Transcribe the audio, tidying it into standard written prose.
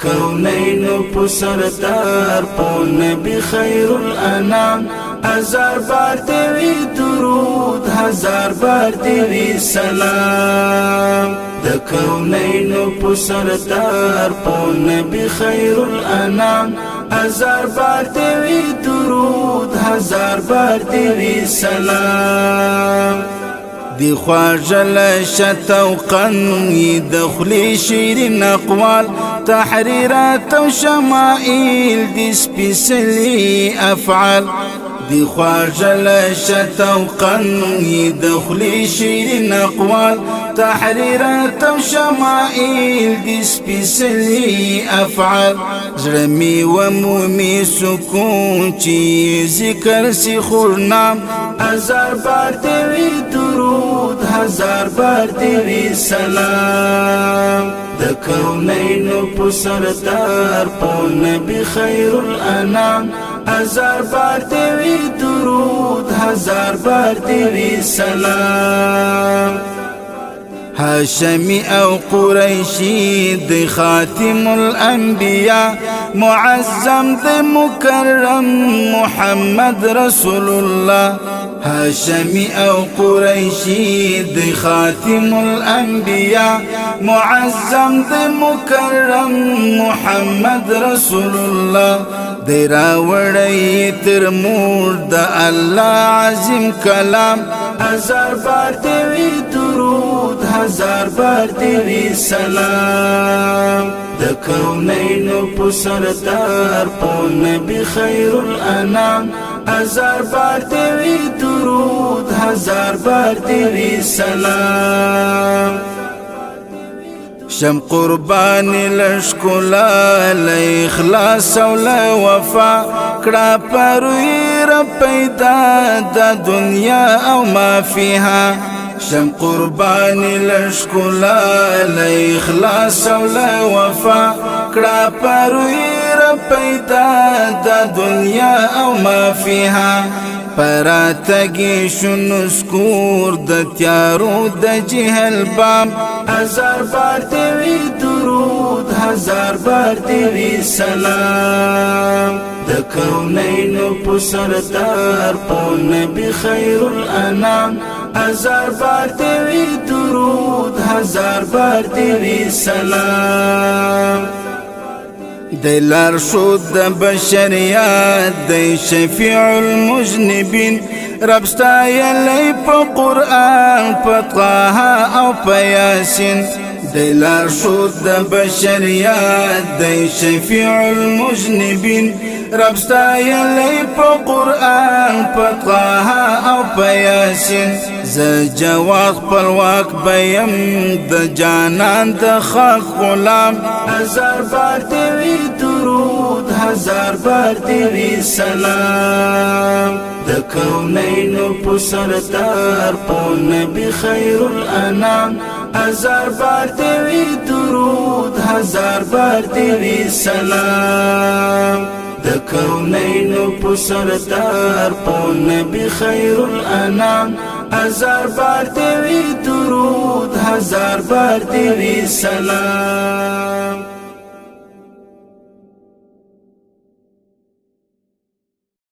کونینو په سردار په نبی خیر الانام هزار بار دیوی درود هزار بار دیوی سلام د کونینو په سردار په نبی خیر الانام هزار بار دیوی درود هزار بار دیوی سلام دی خواجل شتوقا دخلی شیرین اقوال تحریرات و شمائل دی سپیسلی افعال دی خواجل شتوقا دخلی شیرین اقوال تحریرات و شمائل دی سپیسلی افعال زرمی و مومی سکون چی ذکر سی خورنام هزار بار دیوی درود هزار بار دیوی سلام د کونینو په سردار په نبی خیر الانام هزار بار دیوی درود هزار بار دیوی سلام هاشمی او قریشی دی خاتم الانبیاء معظم دی مکرم محمد رسول الله هاشمی او قریشی دی خاتم الانبیاء معظم دی مکرم محمد رسول الله دی راوڑی تر مور دا اللہ عظیم کلام هزار بار دیوی درود هزار بار دیوی سلام د کونینو په سردار په نبی خیر الانام هزار بار دیوی درود هزار بار دیوی سلام شم قربان لشکلا لإخلاص و لوفا کڑا پرویر پیدا دا دنیا او ما فيها شم قربان لشکلا لإخلاص و لوفا کڑا پرویر پیدا دا دنیا او ما فيها پراتگی شنو سکور د تیارو د جهل بام هزار بار دیوی درود هزار بار دیوی سلام د کونینو په سردار په نبی خیر الانام هزار بار دیوی درود هزار بار دیوی سلام دی لارشود د بشریات دی شفیع المذنبین رب ستایلی په قرآن په طه او په یاسین دی لارشود د بشریات دی شفیع المذنبین رب ستایلی په قرآن په طه او په یاسین ز جواد خپلواک بیم د جانان د خاک غلام هزار بار دیوی درود هزار بار دیوی سلام د کونینو په سردار په نبی خیر الانام هزار بار دیوی درود هزار بار دیوی سلام د کونینو په سردار په نبی خیر الانام هزار بار دیوی درود هزار بار دیوی سلام